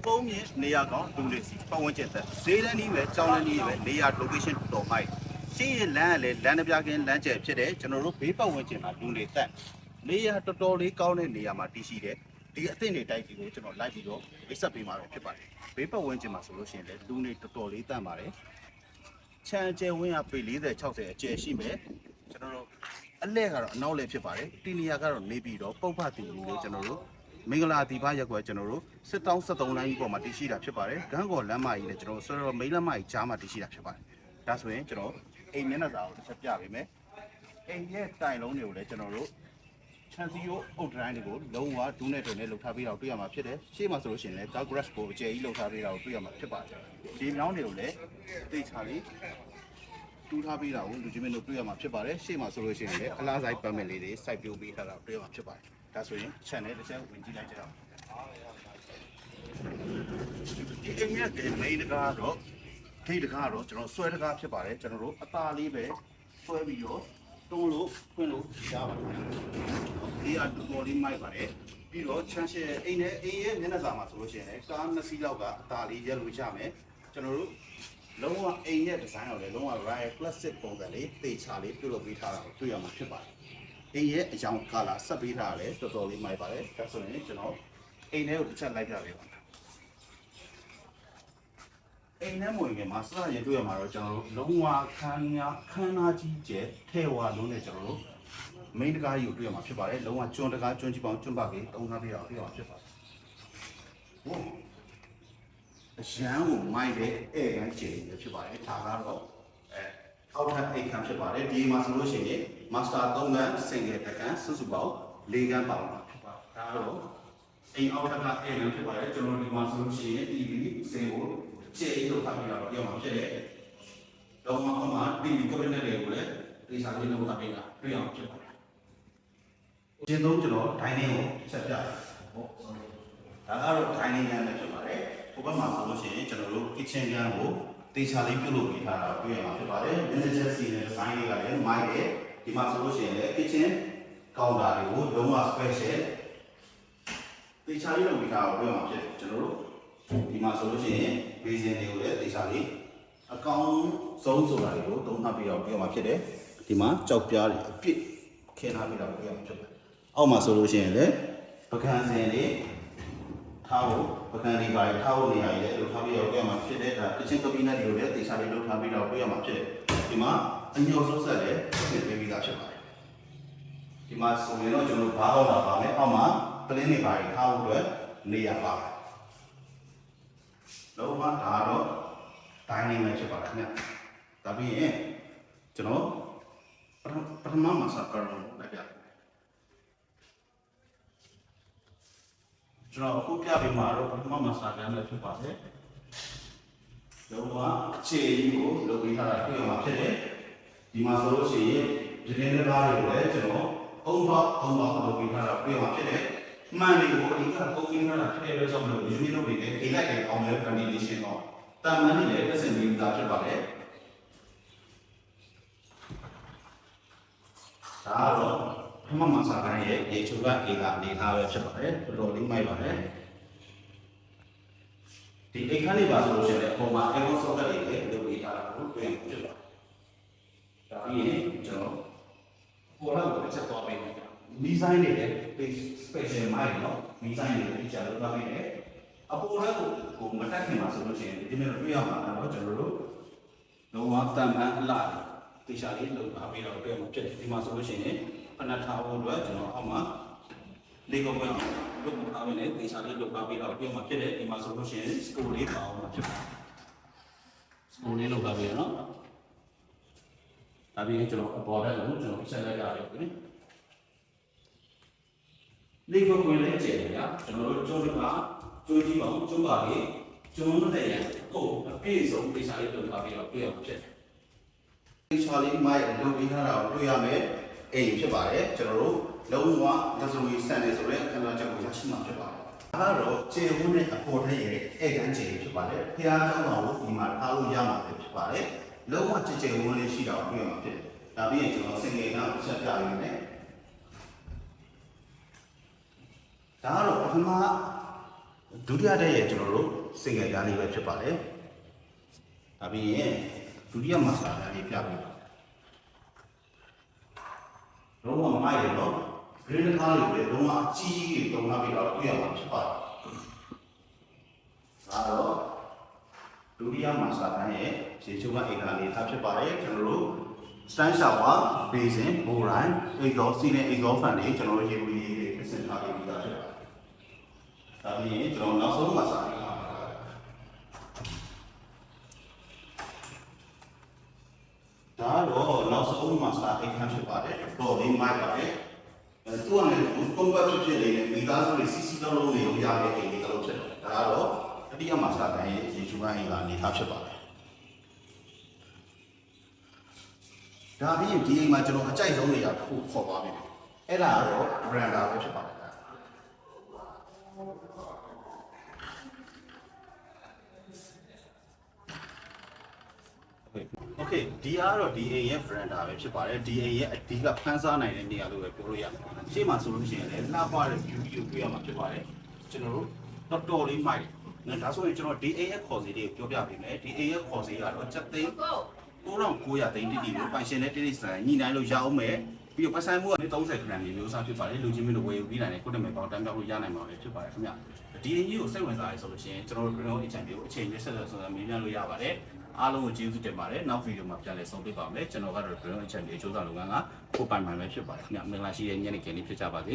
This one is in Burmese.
ပုံမြင်နေရာကောင်းလူလေးစီပတ်ဝန်းကျင်သက်ဈေးတန်းကြီးပဲကြောင်းတန်းကြီးပဲနေရာ location တော်မိုက်ရှင်းရလမ်းကလည်းလမ်းတစ်ပြားကင်းလမ်းကျယ်ဖြစ်တယ်ကျွန်တော်တို့ဘေးပတ်ဝန်းကျင်မှာလူနေသက်နေရာတော်တော်လေးကောင်းတဲ့နေရာမှာတည်ရှိတယ်ဒီအသင့်တွေတိုက်ပြီးကိုကျွန်တော်လိုက်ပြီးတော့အိတ်ဆက်ပေးမှာပဲဖြစ်ပါတယ်ဘေးပတ်ဝန်းကျင်မှာဆိုလို့ရှိရင်လည်းလူနေတော်တော်လေးတန့်ပါတယ်ချမ်းကျဲဝင်းရပေ40 60အကျယ်ရှိမယ်ကျွန်တော်တို့အလဲကတော့အနောက်လဲဖြစ်ပါတယ်တီနီယာကတော့နေပြီးတော့ပုတ်ဖတီနီလို့ကျွန်တော်တို့မင်္ဂလာဒီဖရက်ကွယ်ကျွန်တော်တို့စစ်တောင်း73လမ်းကြီးပေါ်မှာတည်ရှိတာဖြစ်ပါတယ်ဂန်းကော်လမ်းမကြီးနဲ့ကျွန်တော်တို့ဆိုတော့မိန်းလမ်းမကြီးကြားမှာတည်ရှိတာဖြစ်ပါတယ်ဒါဆိုရင်ကျွန်တော်အိမ်မျက်နှာစာကိုတစ်ချက်ပြပေးမယ်အိမ်ရဲ့တိုင်လုံးတွေကိုလည်းကျွန်တော်တို့ချန်စီယိုအုတ်ဒရိုင်းတွေကိုလုံးဝဒူးနဲ့တွင်နဲ့လှုပ်ထားပေးတော့တွေ့ရမှာဖြစ်တယ်ရှေ့မှာဆိုလို့ရှိရင်လည်း Dark Grass ကိုအကျယ်ကြီးလှုပ်ထားပေးတာကိုတွေ့ရမှာဖြစ်ပါတယ်ဒီမြောင်းတွေကိုလည်းတိတ်ချလေးတူးထားပေးတာကိုလူချင်းမင်းတို့တွေ့ရမှာဖြစ်ပါတယ်ရှေ့မှာဆိုလို့ရှိရင်လည်းအလားဆိုင်ပတ်မယ်လေးတွေစိုက်ပျိုးပေးထားတာတွေ့ရမှာဖြစ်ပါတယ်ဒါဆိုရင် channel တစ်ချက်ဝင်ကြည့်လိုက်ကြတော့ဒီအမြတ်ကမိန်းတကားတော့ထိတ်တကားတော့ကျွန်တော်ဆွဲတကားဖြစ်ပါတယ်ကျွန်တော်တို့အသားလေးပဲဆွဲပြီးတော့တွန်းလို့ဖွင့်လို့ရပါတယ်ဒီအတူတော်လေးမိုက်ပါတယ်ပြီးတော့ချမ်းရှယ်အိမ်နဲ့အိမ်ရဲ့မျက်နှာစာမှာဆိုလို့ရှိရင်လည်းကား2စီးလောက်ကအသားလေးရက်လို့ရမယ်ကျွန်တော်တို့လုံးဝအိမ်ရဲ့ဒီဇိုင်းတော့လေလုံးဝ Royal Classic ပုံစံလေးတေချာလေးပြုလုပ်ပေးထားတာကိုတွေ့ရမှာဖြစ်ပါတယ်အိမ်ရဲ့အကြောင်းကာလာဆက်ပေးထားတယ်တော်တော်လေးမိုက်ပါတယ်ဒါဆိုရင်ကျွန်တော်အိမ်ထဲကိုတစ်ချက်လိုက်ပြပေးပါအိမ်ထဲဝင်ကမှာစရင်တွေ့ရမှာတော့ကျွန်တော်တို့လုံးဝခန်းနာကြီးကျယ်ထဲဝါလုံးနဲ့ကျွန်တော်တို့မိန်းတကားကြီးကိုတွေ့ရမှာဖြစ်ပါတယ်လုံးဝကျွန်းတကားကျွန်းကြီးပေါင်းကျွန်းပါကေတုံးထားပြတော့တွေ့ရမှာဖြစ်ပါတယ်ဟိုအရန်ကိုမိုက်တဲ့ဧကန်ကျယ်ကြီးဖြစ်ပါတယ်ဒါကတော့အောက်ထပ်အိမ်ခန်းဖြစ်ပါတယ်ဒီမှာဆိုလို့ရှိရင် master 3ခန်း single တစ်ခန်းစုစုပေါင်း4ခန်းပေါင်းတာဖြစ်ပါတယ်ဒါတော့အိမ်အောက်ထပ်ကဧကန်ဖြစ်ပါတယ်ကျွန်တော်ဒီမှာဆိုလို့ရှိရင် TV စင်ကိုကျေးလို့ထားပြီးတော့ပြောမှာဖြစ်တယ်တော့မှအမှ TV cabinet တွေကိုလည်းဒီစားလေးလုပ်ထားပေးတာတွေ့အောင်ဖြစ်ပါတယ်အရင်ဆုံးကျွန်တော် dining ကိုဆက်ပြဟုတ် sorry ဒါကတော့ dining ခန်းလည်းဖြစ်ပါတယ်ဟိုဘက်မှာဆိုလို့ရှိရင်ကျွန်တော်တို့ kitchen ခန်းကိုတေချာလေးပြုလုပ်ပေးထားတာတွေ့ရမှာဖြစ်ပါတယ် manager စီနဲ့ design တွေကလည်းမိုက်တယ်ဒီမှာဆိုလို့ရှိရင်လည်း kitchen counter တွေကိုလုံးဝ special တေချာလေးလုပ်ပေးထားတာတွေ့ရမှာဖြစ်တယ်ကျွန်တော်တို့ဒီမှာဆိုလို့ရှိရင် basin တွေကိုလည်းတေချာလေးအကောင်းဆုံးဆိုတာတွေကိုသုံးသပ်ပြီးတော့ပြောမှာဖြစ်တယ်ဒီမှာကြောက်ပြားတွေအပြည့်ခင်းထားပြီးတော့ပြောမှာဖြစ်တယ်အောက်မှာဆိုလို့ရှိရင်လည်းပကံစင်တွေထားဖို့ပကံတွေပါထားဖို့နေရာကြီးလည်းလုပ်ထားပြီးတော့ပြောမှာဖြစ်တယ်ဒါkitchen cabinet တွေကိုလည်းတေချာလေးလုပ်ထားပြီးတော့ပြောမှာဖြစ်တယ်ဒီမှာအညော်စုပ်ဆက်လည်းပြင်ပေးပြီးသားဖြစ်ပါတယ်ဒီမှာဆိုရင်တော့ကျွန်တော်ဘာတော့လာပါမယ်အောက်မှာပလင်းတွေပါထားဖို့အတွက်နေရာပါလုံးဝဒါတော့ dining ပဲဖြစ်ပါတယ်ခင်ဗျဒါပြီးရင်ကျွန်တော်ပထမမှာစကားလုံးလိုက်ပြကျွန်တော်အခုပြပေးမှာတော့ပထမမှာစကားလည်းဖြစ်ပါတယ်လုံးဝအခြေကြီးကိုလုပ်ပေးထားတာတွေ့ရမှာဖြစ်တယ်ဒီမှာဆိုလို့ရှိရင်ဒီနေ့ကားတွေကိုလည်းကျွန်တော်အုံတော့လုပ်ပေးထားတာတွေ့ရမှာဖြစ်တယ်မှန်တွေကိုအဓိကပုံပြထားတာဖြစ်တဲ့အတွက်ကြောင့်မလို့ယူနီလုပ်နေတဲ့ဒီလိုက်တဲ့အောင်တဲ့ condition တော့တာမန်နေလည်းတက်စင်ပြီးသားဖြစ်ပါတယ်ဒါတော့ပထမမှာစာပိုင်းရဲ့ရေချိုကအေကအနေထားပဲဖြစ်ပါတယ်တော်တော်လေးမိုက်ပါတယ်ဒီအိတ်ခန်းလေးပါဆိုလို့ရှိရင်အပေါ်မှာ aircon socket တွေလည်းလုပ်ပေးထားတာကိုတွေ့ရမှာဖြစ်ပါတယ်ဒါပြီးရင်ကျွန်တော်ပေါ်လာကိုချက်သွားပေးမယ်မီဇိုင်းတွေလည်း special မိုက်နော်မီဇိုင်းတွေလည်းကြာလို့သွားပေးတယ်အပေါ်လာကိုမတက်ခင်မှာဆိုလို့ရှိရင်ဒီနေ့တွေ့ရမှာတော့ကျွန်တော်တို့လုံးဝတန်ပန်းအလားတေချာလေးလုပ်ထားပြီးတော့တွေ့မှာဖြစ်တယ်ဒီမှာဆိုလို့ရှိရင်ဖနက်ထားဖို့အတွက်ကျွန်တော်အောက်မှာလေကောကွင်းလုပ်ထားပြီးလည်းတေချာလေးလုပ်ထားပြီးတော့တွေ့မှာဖြစ်တယ်ဒီမှာဆိုလို့ရှိရင်စတိုလေးပါအောင်မှာဖြစ်ပါတယ်စတိုလေးလုပ်ထားပြီးတော့ဒါပြီးရင်ကျွန်တော်အပေါ်တက်လို့ကျွန်တော်ဆက်လိုက်ရတယ်ခင်လေကောကွင်းလေးကျယ်တယ်ညာကျွန်တော်တို့ကျွန်းကကျွန်းကြီးပေါင်းကျွန်းပါလေးကျွန်းတဲ့ရကိုအပြည့်စုံတေချာလေးလုပ်ထားပြီးတော့တွေ့မှာဖြစ်တယ်တေချာလေးမိုက်လုပ်ပြီးထားတာကိုတွေ့ရမယ်အိမ်ဖြစ်ပါတယ်ကျွန်တော်တို့လုံးဝလက်စုံကြီးဆန်နေဆိုတဲ့ခံစားချက်ကိုရရှိမှာဖြစ်ပါတယ်ဒါကတော့ခြေဝန်းနဲ့အပေါ်ထက်ရဲ့ဧကန်ခြေဖြစ်ပါတယ်ဖျားเจ้าတော်ကိုဒီမှာထားလို့ရမှာဖြစ်ပါတယ်လုံးဝခြေဝန်းလေးရှိတာကိုတွေ့ရမှာဖြစ်တယ်ဒါပြီးရင်ကျွန်တော်စင်ငယ်ကဆက်ပြရင်းနဲ့ဒါကတော့ပထမ ဒုတိယတဲ့ရဲ့ကျွန်တော်တို့စင်ငယ်ကြားလေးပဲဖြစ်ပါတယ်ဒါပြီးရင်ဒုတိယမှာစာတန်းလေးပြပြီးလုံးဝမိုက်တယ်နော်ဂရင်းကားလေးပဲလုံးဝအကြီးကြီးတုံလာပြီးတော့တွေ့ရမှာဖြစ်ပါတယ်ဒါတော့ဒုတိယမှာစာတန်းရဲ့ခြေချုံကအိမ်သားလေးထားဖြစ်ပါတယ်ကျွန်တော်တို့စတန်ရှာဝါဘေးစင်ဘိုရိုင်းအိတ်သောစီနဲ့အိတ်သောဖန်တွေကျွန်တော်တို့ရေဘူးလေးတွေပြင်ထားပြီးသားဖြစ်ပါတယ်ဒါပြီးရင်ကျွန်တော်နောက်ဆုံးမှာစာလေးဒါတော့နောက်ဆုံးမှာစာအိတ်ခန်းဖြစ်ပါတယ်တော့ဒီမိုက်ပါတယ်သူကလည်းကွန်ပတ်ဖြစ်နေတဲ့မိသားစုတွေစီစီလုံးလုံးတွေကိုရတဲ့အိမ်လေးတစ်လုံးဖြစ်တယ်ဒါကတော့တတိယမှာစာတန်းရဲ့ရေချိုးပိုင်းကအနေထားဖြစ်ပါတယ်ဒါပြီးရင်ဒီအိမ်မှာကျွန်တော်အကြိုက်ဆုံးနေရာတစ်ခုခေါ်ပါမယ်အဲ့ဒါကတော့ veranda ပဲဖြစ်ပါတယ်โอเคဒီကတော့ဒီအိမ်ရဲ့ veranda ပဲဖြစ်ပါတယ်ဒီအိမ်ရဲ့အဓိကဖန်ဆားနိုင်တဲ့နေရာလို့ပဲပြောလို့ရတယ်ရှေ့မှာဆိုလို့ရှိရင်လည်းလှပတဲ့ view ကိုတွေ့ရမှာဖြစ်ပါတယ်ကျွန်တော်တို့တော်တော်လေးမိုက်တယ်ဒါဆိုရင်ကျွန်တော်ဒီအိမ်ရဲ့ခေါ်စီလေးကိုပြောပြပေးမယ်ဒီအိမ်ရဲ့ခေါ်စီကတော့ချက်သိန်း9900သိန်းတိတိကိုပိုင်ရှင်နဲ့တိတိဆန်ညီနိုင်လို့ရအောင်မယ်ပြီးတော့ပတ်ဆိုင်မှုက30ခရမ်မျိုးစားဖြစ်ပါတယ်လူချင်းမျိုးလိုဝယ်ယူပြီးနိုင်တယ်ကိုယ့်တမဲပေါင်းတန်းပြောက်လို့ရနိုင်မှာပဲဖြစ်ပါတယ်ခင်ဗျဒီအင်ကြီးကိုစိတ်ဝင်စားရဆိုလို့ရှိရင်ကျွန်တော်တို့ Green Agent ကိုအချိန်နဲ့ဆက်လက်ဆိုတာမေးမြန်းလို့ရပါတယ်အားလုံးကိုကျေးဇူးတင်ပါတယ်နောက်ဗီဒီယိုမှာပြန်လည်ဆုံတွေ့ပါမယ်ကျွန်တော်ကတော့ Green Agent ရဲ့အကျိုးဆောင်လုပ်ငန်းကကိုပိုင်ပိုင်ပဲဖြစ်ပါတယ်ခင်ဗျမင်္ဂလာရှိတဲ့ညနေခင်းလေးဖြစ်ကြပါစေ